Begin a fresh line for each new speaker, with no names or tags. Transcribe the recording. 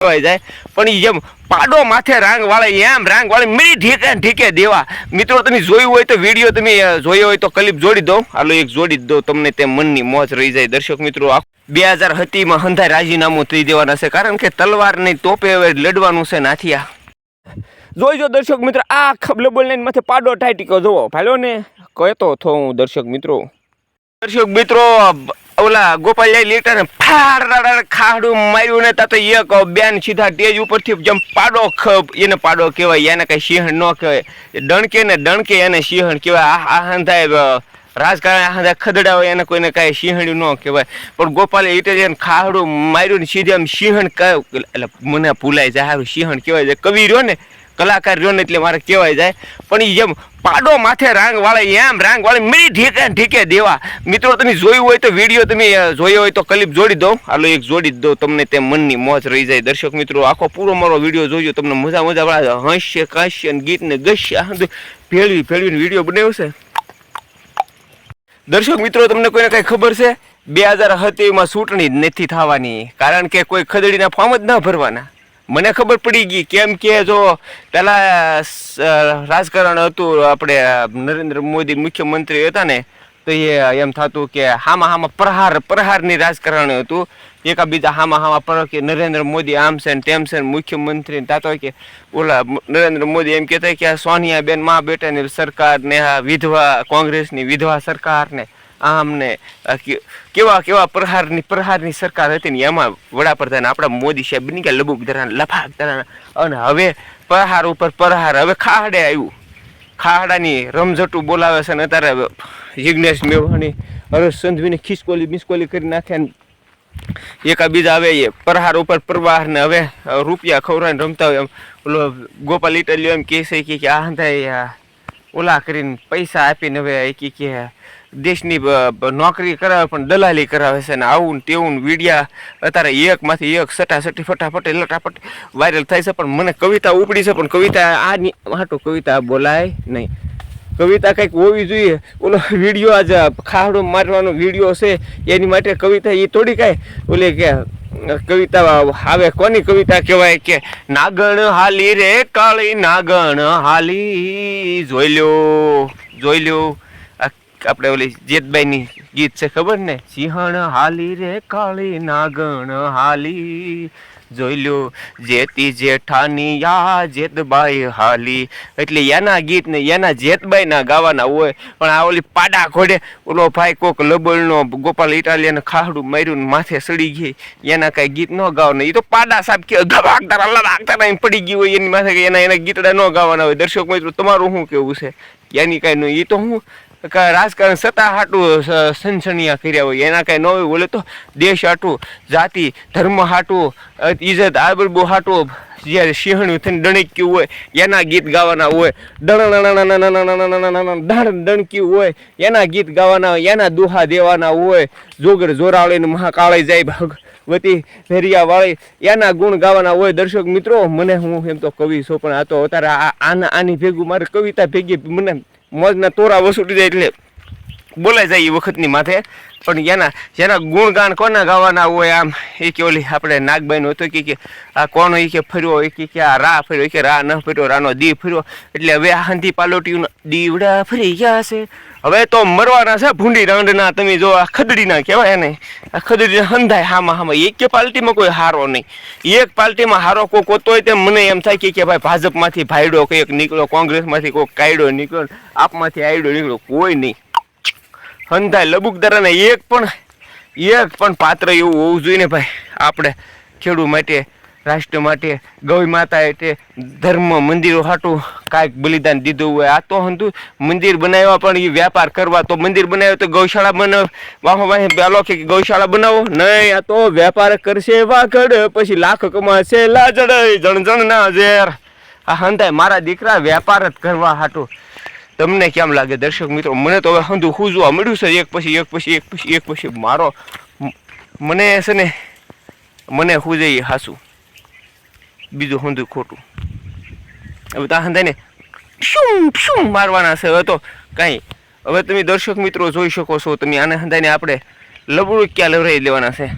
કહેવાય જાય પણ જેમ પાડો માથે રાંગ વાળે એમ રાંગ વાળે મીડી ઢીકે દેવા. મિત્રો તમે જોયું હોય તો વિડીયો તમે જોયો હોય તો ક્લિપ જોડી દો. હાલો એક જોડી દો તમને તે મનની મોજ રહી જાય. દર્શક મિત્રો 2027 હંધાઈ રાજીનામું થઈ દેવાના છે કારણ કે તલવારની તોપે હવે લડવાનું છે નાથિયા. જોઈજો દર્શક મિત્રો આ ખબલબલ લાઈન માથે પાડો ટાઈટીકો જોવો ભાઈલો ને કહેતો થો હું. દર્શક મિત્રો ઓલા ગોપાલભાઈ લીટાને ફાડ ખાડું માર્યું ને તો એક બેન સીધા ટેજ ઉપરથી જેમ પાડો એને પાડો કહેવાય, એને કઈ સિંહણ ન કહેવાય. ડણકે એને સિંહણ કહેવાય. આ હંધાય રાજકારણ ખદડા હોય એને કોઈને કાંઈ સિંહણ્યું ન કહેવાય. પણ ગોપાલે લીટા ખાડું માર્યું ને સીધે આમ સિંહણ એટલે મને ભૂલાય જાય સારું સિંહણ કહેવાય જાય. કવિ રહ્યો ને કલાકાર રહ્યો ને એટલે મારે કહેવાય જાય. પણ એ જેમ પાડો માથે રાંગ વાળે એમ રાંગ વાળે મીડી ઢીકે દેવા. મિત્રો તમે જોયું હોય તો વિડીયો તમે જોયો હોય તો ક્લિપ જોડી દો. હાલો એક જોડી દો તમને તે મનની મોજ રહી જાય. દર્શક મિત્રો આખો પૂરો મારો વિડીયો જોજો તમને મજા વાળા હાસ્ય કાશ્ય ગીત ને ગશ્ય ભેળવીને વિડીયો બનાવ્યો છે. દર્શક મિત્રો તમને કોઈને કઈ ખબર છે 2027 ચૂંટણી જ નથી થવાની કારણ કે કોઈ ખદડીના ફોર્મ જ ના ભરવાના. મને ખબર પડી ગઈ કેમ કે જો પેલા રાજકારણ હતું આપણે નરેન્દ્ર મોદી મુખ્યમંત્રી હતા ને તો એમ થતું કે હામાં પ્રહારની રાજકારણ હતું. એકાબીજા હામાં પર કે નરેન્દ્ર મોદી આમ છે ને તેમ છે મુખ્યમંત્રી થતો કે ઓલા નરેન્દ્ર મોદી એમ કહેતા કે સોનિયા બેન મા બેટાની સરકાર ને આ વિધવા કોંગ્રેસની વિધવા સરકાર ને આમ ને કેવા પ્રહારની સરકાર હતી ને એમાં વડાપ્રધાન આપણા મોદી સાહેબ બની ગયા લબુક ધરાના લફાક ધરાના. અને હવે પ્રહાર ઉપર પ્રહાર હવે ખાહડે આવ્યું. ખાહડાની રમઝટું બોલાવે છે ને અત્યારે જિગ્નેશ મેવાણી હર્ષ સંઘવીને ખિસકોલી કરી નાખ્યા. એકાબીજા હવે એ પ્રહાર ઉપર પ્રવાહ ને હવે રૂપિયા ખવડાવીને રમતા હોય. ઓલો ગોપાલ ઇટાલિયો એમ કહે છે કે આ હંધાય ઓલા કરીને પૈસા આપીને હવે કે દેશની નોકરી કરાવે પણ દલાલી કરાવે છે ને આવું ને તેવું વિડિયા અત્યારે એકમાંથી એક સટાસટી ફટાફટ લટાફટ વાયરલ થાય છે. પણ મને કવિતા ઉપડી છે પણ કવિતા આની હાટું કવિતા બોલાય નહીં. કવિતા કંઈક હોવી જોઈએ. ઓલો વિડીયો આજે ખાડો મારવાનો વિડીયો છે એની માટે કવિતા એ થોડી કાંઈ ઓલે કે કવિતા આવે કોની કવિતા કહેવાય કે નાગણ હાલી રે કાળી નાગણ હાલી જોઈ લ્યો આપણે ઓલી જેતબાઈની ગીત છે ખબર ને સિંહણ હાલી રે કાળી નાગણ હાલી જોઈ લ્યો જેતી જેઠાની યા જેતબાઈ હાલી. એટલે એના ગીત ને એના જેતબાઈ ના ગાવાના હોય. પણ આ ઓલી પાડા ઘોડે ઓલો ભાઈ કોક લબડનો ગોપાલ ઇટાલિયાને ખાહડું માર્યું માથે સડી ગઈ એના કઈ ગીત ન ગાવાના. એ તો પાડા સાહેબ કે લડાકતા પડી ગયું હોય એની માથે એના ગીતડા ન ગાવાના હોય. દર્શક મિત્રો તમારું શું કેવું છે એની કઈ નહીં. એ તો હું રાજકારણ સત્તા હાટું સનસનિયા કર્યા હોય એના કાંઈ ન હોય. બોલે તો દેશ હાટું જાતિ ધર્મ હાટું ઇજ્જત આબરૂ હાટું જ્યારે સિંહણું થઈને ડણક્યું હોય એના ગીત ગાવાના હોય. ડણક્યું હોય એના ગીત ગાવાના હોય. એના દુહા દેવાના હોય. જોગર જોરાવળીને મહાકાળી જાય ભગવતી ભેરિયા વાળી એના ગુણ ગાવાના હોય. દર્શક મિત્રો મને હું એમ તો કવિ છું પણ આ તો અત્યારે આની ભેગું મારે કવિતા ભેગી મને મોજના તોરા વસૂલી જાય એટલે બોલાઈ જાય એ વખતની માથે. પણ જેના ગુણગાન કોના ગાવાના હોય આમ એ કે ઓલી આપણે નાગબાઈનું હતું કે આ કોણ એ કે ફર્યો એ કે આ રા ફર્યો કે રા ન ફર્યો રાનો દી ફર્યો. એટલે હવે આ હાંધી પાલોટીયું દીવડા ફરી ગયા છે હવે તો મરવાના છે ભૂંડી રાંડના. તમે જો આ ખદડીના કહેવાય ને આ ખદડી હંધાય હામાં એક કે પાર્ટીમાં કોઈ હારો નહીં. એક પાર્ટીમાં હારો કોક હોતો હોય તેમ મને એમ થાય કે ભાઈ ભાજપમાંથી ભાઈડો કંઈક નીકળ્યો, કોંગ્રેસમાંથી કોઈક કાયડો નીકળ્યો, આપમાંથી આયડો નીકળ્યો, કોઈ નહીં. હંધાય લબુકદારાને એક પણ પાત્ર એવું હોવું જોઈએ ને ભાઈ. આપણે ખેડૂત માટે રાષ્ટ્ર માટે ગૌ માતા એટલે ધર્મ મંદિરો હાટું કાંઈક બલિદાન દીધું હોય. આ તો હંધું મંદિર બનાવ્યા પણ એ વ્યાપાર કરવા તો મંદિર બનાવ્યો તો ગૌશાળા બનાવ વાહો પેલો કે ગૌશાળા બનાવો નહીં. આ તો વ્યાપાર કરશે વાઘડ પછી લાખ કમાશે લાજડ જણ ના ઝેર. આ હંધાય મારા દીકરા વ્યાપાર જ કરવા હાટું. તમને કેમ લાગે દર્શક મિત્રો? મને તો હવે હંધું ખૂજવા મળ્યું છે એક પછી મારો મને છે ને મને ખૂજે હાસું બીજું હંધું ખોટું. હવે ત્યાં હંધાઈને શું મારવાના છે હવે તો કાંઈ. હવે તમે દર્શક મિત્રો જોઈ શકો છો તમે આને હંધાઈને આપણે લબડું ક્યાં લવરાઈ લેવાના છે.